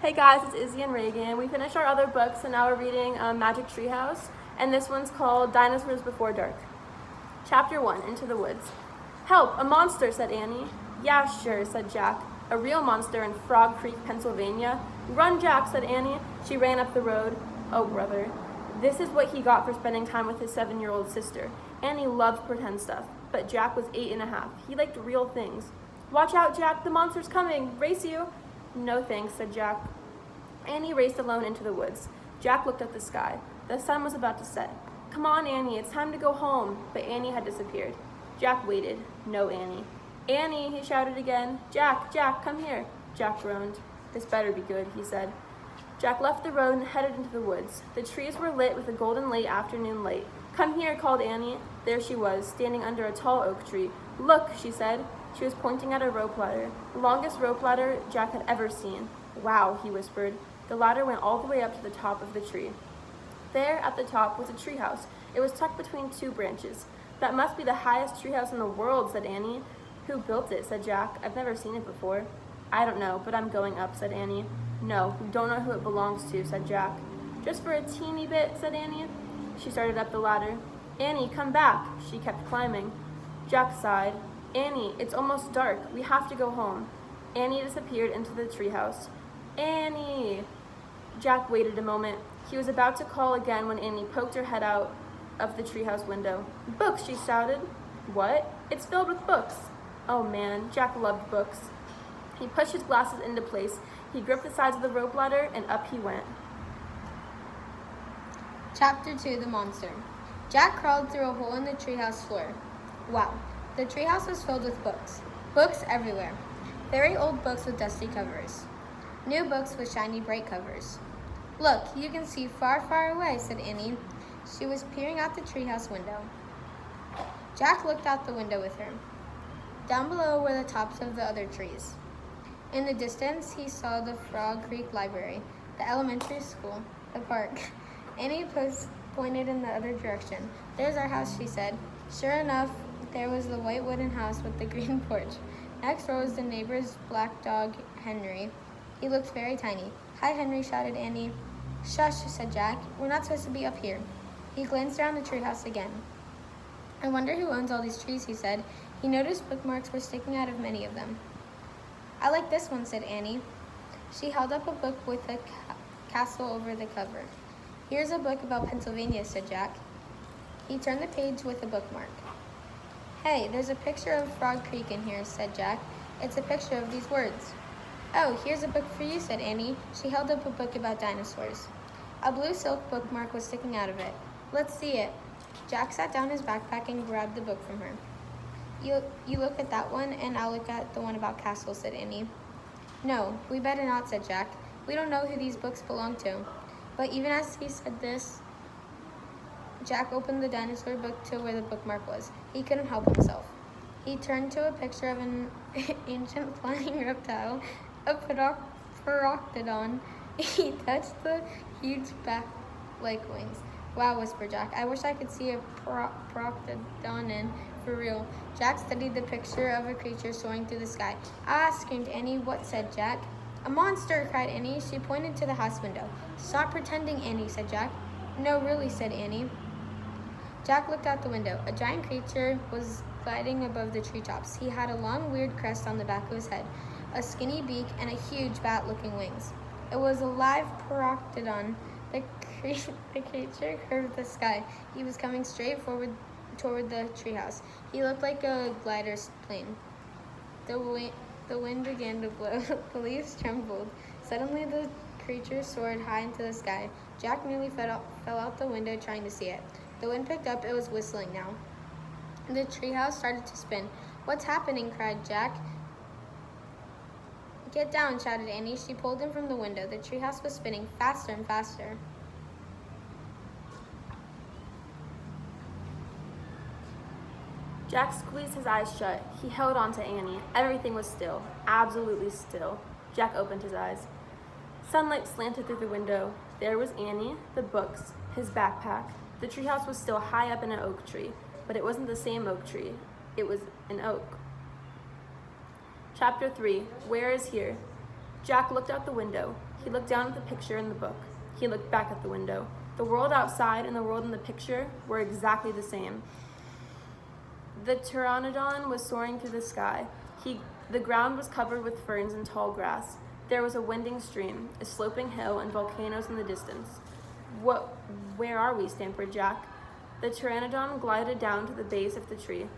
Hey guys, it's Izzy and Reagan. We finished our other books and now we're reading Magic Treehouse, and this one's called Dinosaurs Before Dark. Chapter 1, Into the Woods. Help, a monster, said Annie. Yeah, sure, said Jack. A real monster in Frog Creek, Pennsylvania. Run, Jack, said Annie. She ran up the road. Oh, brother. This is what he got for spending time with his 7-year-old sister. Annie loved pretend stuff, but Jack was 8 and a half. He liked real things. Watch out, Jack, the monster's coming. Race you. No thanks, said Jack. Annie raced alone into the woods. Jack looked at the sky. The sun was about to set. Come on, Annie, it's time to go home. But Annie had disappeared. Jack waited. No Annie. Annie, he shouted again. Jack, come here. Jack groaned. This better be good, he said. Jack left the road and headed into the woods. The trees were lit with a golden late afternoon light. Come here, called Annie. There she was, standing under a tall oak tree. Look, she said. She was pointing at a rope ladder, the longest rope ladder Jack had ever seen. Wow, he whispered. The ladder went all the way up to the top of the tree. There, at the top, was a treehouse. It was tucked between 2 branches. That must be the highest treehouse in the world, said Annie. Who built it, said Jack. I've never seen it before. I don't know, but I'm going up, said Annie. No, we don't know who it belongs to, said Jack. Just for a teeny bit, said Annie. She started up the ladder. Annie, come back. She kept climbing. Jack sighed. Annie, it's almost dark. We have to go home. Annie disappeared into the treehouse. Annie! Jack waited a moment. He was about to call again when Annie poked her head out of the treehouse window. Books, she shouted. What? It's filled with books. Oh man, Jack loved books. He pushed his glasses into place. He gripped the sides of the rope ladder and up he went. Chapter 2, The Monster. Jack crawled through a hole in the treehouse floor. Wow, the treehouse was filled with books. Books everywhere. Very old books with dusty covers. New books with shiny, bright covers. Look, you can see far, far away, said Annie. She was peering out the treehouse window. Jack looked out the window with her. Down below were the tops of the other trees. In the distance, he saw the Frog Creek Library, the elementary school, the park. Annie pointed in the other direction. There's our house, she said. Sure enough, there was the white wooden house with the green porch. Next door was the neighbor's black dog, Henry. He looked very tiny. Hi, Henry, shouted Annie. Shush, said Jack. We're not supposed to be up here. He glanced around the treehouse again. I wonder who owns all these trees, he said. He noticed bookmarks were sticking out of many of them. I like this one, said Annie. She held up a book with a castle over the cover. Here's a book about Pennsylvania, said Jack. He turned the page with a bookmark. Hey, there's a picture of Frog Creek in here, said Jack. It's a picture of these words. Oh, here's a book for you, said Annie. She held up a book about dinosaurs. A blue silk bookmark was sticking out of it. Let's see it. Jack sat down his backpack and grabbed the book from her. You look at that one, and I'll look at the one about castles, said Annie. No, we better not, said Jack. We don't know who these books belong to. But even as he said this, Jack opened the dinosaur book to where the bookmark was. He couldn't help himself. He turned to a picture of an ancient flying reptile, a pterodon. He touched the huge back like wings. Wow, whispered Jack. I wish I could see a pterodon for real. Jack studied the picture of a creature soaring through the sky. Ah, screamed Annie. What, said Jack? A monster, cried Annie. She pointed to the house window. Stop pretending, Annie, said Jack. No, really, said Annie. Jack looked out the window. A giant creature was gliding above the treetops. He had a long, weird crest on the back of his head, a skinny beak, and a huge bat-looking wings. It was a live pterodon. The creature curved the sky. He was coming straight forward toward the treehouse. He looked like a glider plane. The wind began to blow. The leaves trembled. Suddenly, the creature soared high into the sky. Jack nearly fell out the window trying to see it. The wind picked up. It was whistling now. The treehouse started to spin. What's happening? Cried Jack. Get down, shouted Annie. She pulled him from the window. The treehouse was spinning faster and faster. Jack squeezed his eyes shut. He held on to Annie. Everything was still, absolutely still. Jack opened his eyes. Sunlight slanted through the window. There was Annie, the books, his backpack. The treehouse was still high up in an oak tree, but it wasn't the same oak tree. It was an oak. Chapter 3, Where is Here? Jack looked out the window. He looked down at the picture in the book. He looked back at the window. The world outside and the world in the picture were exactly the same. The pteranodon was soaring through the sky. The ground was covered with ferns and tall grass. There was a winding stream, a sloping hill, and volcanoes in the distance. Where are we? Stammered Jack. The pteranodon glided down to the base of the tree.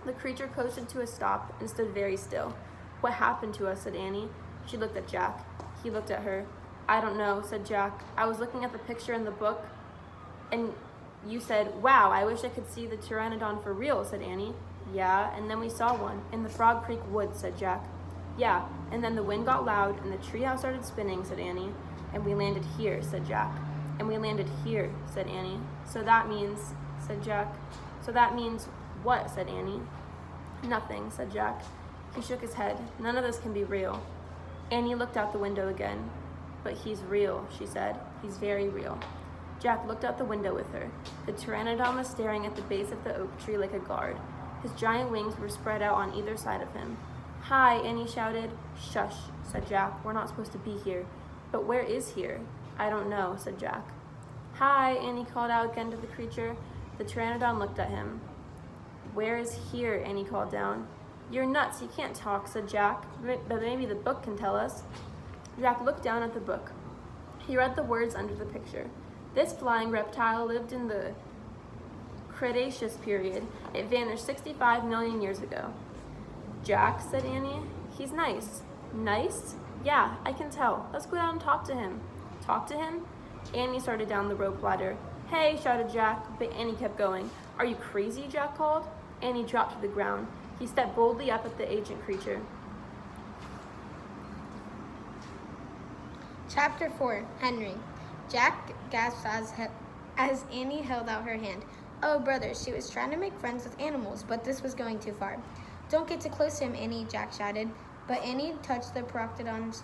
The creature coasted to a stop and stood very still. What happened to us? Said Annie. She looked at Jack. He looked at her. I don't know, said Jack. I was looking at the picture in the book, and you said, wow, I wish I could see the pteranodon for real, said Annie. Yeah, and then we saw one, in the Frog Creek woods, said Jack. Yeah, and then the wind got loud, and the treehouse started spinning, said Annie. And we landed here, said Jack. And we landed here, said Annie. So that means, said Jack. So that means what, said Annie. Nothing, said Jack. He shook his head. None of this can be real. Annie looked out the window again. But he's real, she said. He's very real. Jack looked out the window with her. The pteranodon was staring at the base of the oak tree like a guard. His giant wings were spread out on either side of him. Hi, Annie shouted. Shush, said Jack. We're not supposed to be here. But where is here? I don't know, said Jack. Hi, Annie called out again to the creature. The pteranodon looked at him. Where is here? Annie called down. You're nuts, you can't talk, said Jack. But maybe the book can tell us. Jack looked down at the book. He read the words under the picture. This flying reptile lived in the Cretaceous period. It vanished 65 million years ago. Jack, said Annie. He's nice. Nice? Yeah, I can tell. Let's go down and talk to him. Talk to him? Annie started down the rope ladder. Hey, shouted Jack, but Annie kept going. Are you crazy? Jack called. Annie dropped to the ground. He stepped boldly up at the ancient creature. Chapter 4, Henry. Jack gasped as Annie held out her hand. Oh, brother, she was trying to make friends with animals, but this was going too far. Don't get too close to him, Annie, Jack shouted. But Annie touched the Proctodon's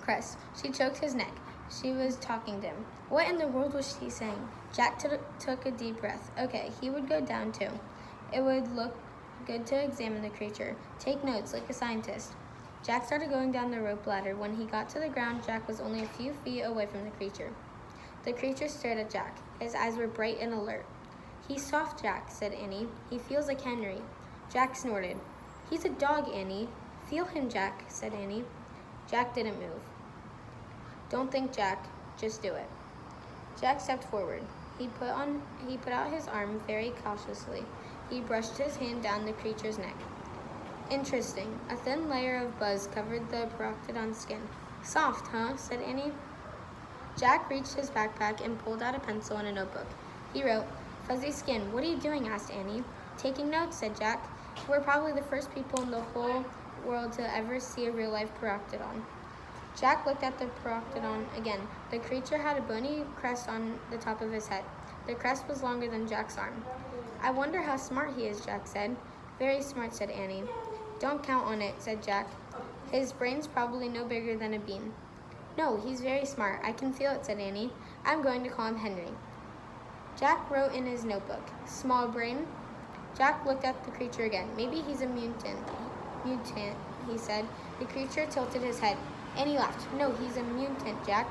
crest. She choked his neck. She was talking to him. What in the world was she saying? Jack took a deep breath. Okay, he would go down too. It would look good to examine the creature. Take notes like a scientist. Jack started going down the rope ladder. When he got to the ground, Jack was only a few feet away from the creature. The creature stared at Jack. His eyes were bright and alert. He's soft, Jack, said Annie. He feels like Henry. Jack snorted. He's a dog, Annie. Feel him, Jack, said Annie. Jack didn't move. Don't think, Jack. Just do it. Jack stepped forward. He put out his arm very cautiously. He brushed his hand down the creature's neck. Interesting. A thin layer of buzz covered the Proctodon's skin. Soft, huh? Said Annie. Jack reached his backpack and pulled out a pencil and a notebook. He wrote, Fuzzy skin. What are you doing? Asked Annie. Taking notes, said Jack. We're probably the first people in the whole world to ever see a real-life Proctodon. Jack looked at the Proctodon again. The creature had a bony crest on the top of his head. The crest was longer than Jack's arm. I wonder how smart he is, Jack said. Very smart, said Annie. Don't count on it, said Jack. His brain's probably no bigger than a bean. No, he's very smart. I can feel it, said Annie. I'm going to call him Henry. Jack wrote in his notebook, small brain. Jack looked at the creature again. Maybe he's a mutant, he said. The creature tilted his head. Annie laughed. No, he's a mutant, Jack.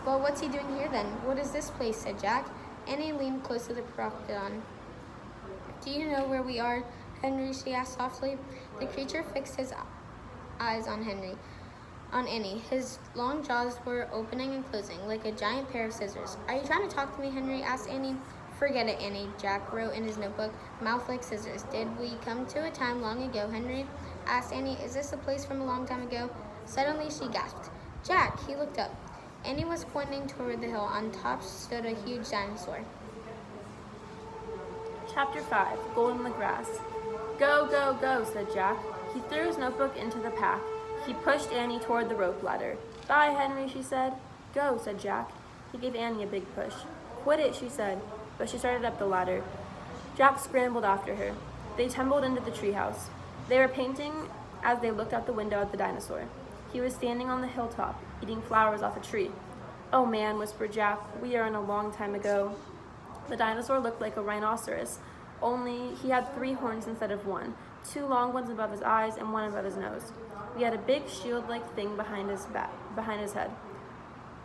Well, what's he doing here then? What is this place, said Jack. Annie leaned close to the Proctodon. Do you know where we are, Henry? She asked softly. The creature fixed his eyes on Annie. His long jaws were opening and closing like a giant pair of scissors. Are you trying to talk to me, Henry? Asked Annie. Forget it, Annie, Jack wrote in his notebook, mouth like scissors. Did we come to a time long ago, Henry? Asked Annie. Is this a place from a long time ago? Suddenly she gasped. Jack! He looked up. Annie was pointing toward the hill. On top stood a huge dinosaur. Chapter 5, Gold in the Grass. Go, go, go, said Jack. He threw his notebook into the pack. He pushed Annie toward the rope ladder. Bye, Henry, she said. Go, said Jack. He gave Annie a big push. Quit it, she said, but she started up the ladder. Jack scrambled after her. They tumbled into the treehouse. They were painting as they looked out the window at the dinosaur. He was standing on the hilltop, eating flowers off a tree. Oh man, whispered Jack, we are in a long time ago. The dinosaur looked like a rhinoceros, only he had 3 horns instead of 1, 2 long ones above his eyes and 1 above his nose. He had a big shield-like thing behind his head.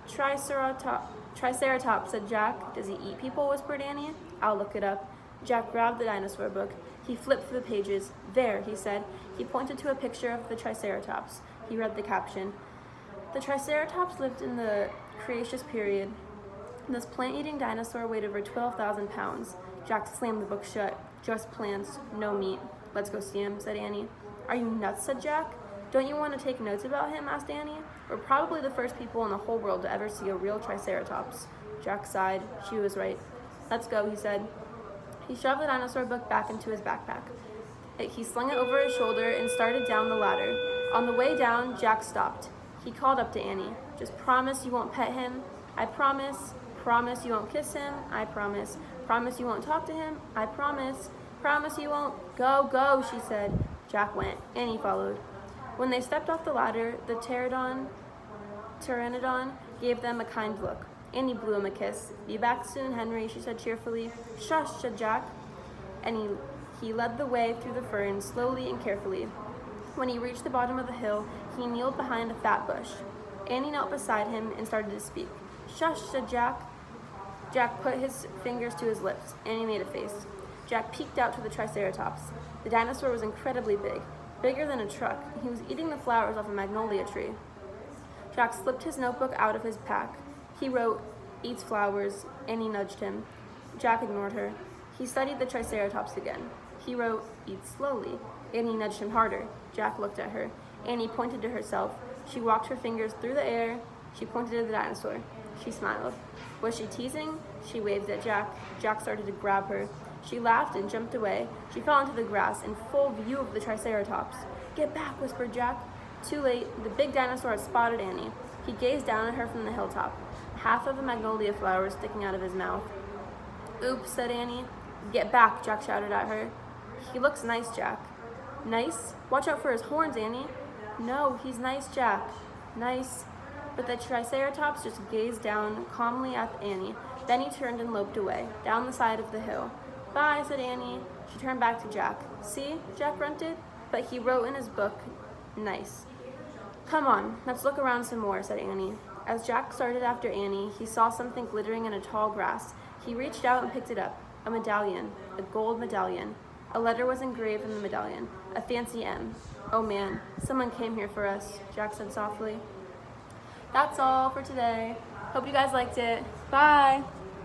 Triceratops, said Jack. Does he eat people? Whispered Annie. I'll look it up. Jack grabbed the dinosaur book. He flipped through the pages. There, he said. He pointed to a picture of the Triceratops. He read the caption. The Triceratops lived in the Cretaceous period. This plant-eating dinosaur weighed over 12,000 pounds. Jack slammed the book shut. Just plants, no meat. Let's go see him, said Annie. Are you nuts, said Jack. Don't you want to take notes about him, asked Annie. We're probably the first people in the whole world to ever see a real Triceratops. Jack sighed. She was right. Let's go, he said. He shoved the dinosaur book back into his backpack. He slung it over his shoulder and started down the ladder. On the way down, Jack stopped. He called up to Annie. Just promise you won't pet him. I promise. Promise you won't kiss him. I promise. Promise you won't talk to him. I promise. Promise you won't. Go, go, she said. Jack went. Annie followed. When they stepped off the ladder, the pteranodon gave them a kind look. Annie blew him a kiss. Be back soon, Henry, she said cheerfully. Shush, said Jack. And he led the way through the ferns, slowly and carefully. When he reached the bottom of the hill, he kneeled behind a fat bush. Annie knelt beside him and started to speak. Shush, said Jack. Jack put his fingers to his lips. Annie made a face. Jack peeked out to the Triceratops. The dinosaur was incredibly big, bigger than a truck. He was eating the flowers off a magnolia tree. Jack slipped his notebook out of his pack. He wrote, eats flowers. Annie nudged him. Jack ignored her. He studied the Triceratops again. He wrote, eats slowly. Annie nudged him harder. Jack looked at her. Annie pointed to herself. She walked her fingers through the air. She pointed to the dinosaur. She smiled. Was she teasing? She waved at Jack. Jack started to grab her. She laughed and jumped away. She fell into the grass in full view of the Triceratops. Get back, whispered Jack. Too late. The big dinosaur had spotted Annie. He gazed down at her from the hilltop, half of a magnolia flower sticking out of his mouth. Oops, said Annie. Get back, Jack shouted at her. He looks nice, Jack. Nice? Watch out for his horns, Annie. No, he's nice, Jack. Nice. But the Triceratops just gazed down calmly at Annie. Then he turned and loped away, down the side of the hill. Bye, said Annie. She turned back to Jack. See, Jack grunted. But he wrote in his book, nice. Come on, let's look around some more, said Annie. As Jack started after Annie, he saw something glittering in a tall grass. He reached out and picked it up. A medallion, a gold medallion. A letter was engraved in the medallion, a fancy M. Oh man, someone came here for us, Jack said softly. That's all for today. Hope you guys liked it. Bye!